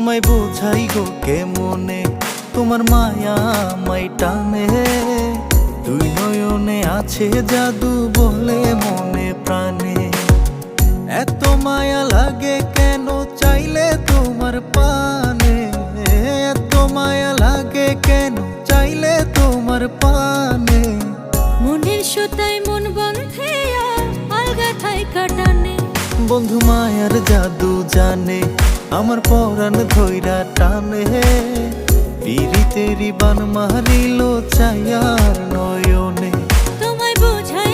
তোমায় বোঝাই গো কেমনে, তোমার মায়া আমায় টানে। দুই নয়নে আছে জাদু বলে মনে প্রাণে। এত মায়া লাগে কেন চাইলে তোমার পানে, এত মায়া লাগে কেন চাইলে তোমার পানে। মনের সুতায় মন বন্ধে আলগা থাইকা টানে। বন্ধু মায়ার জাদু জানে, আমার পরাণ ধইরা টানে। পিরিতেরি বান মারিল চাইয়ার নয়নে। তোমায় বোঝাই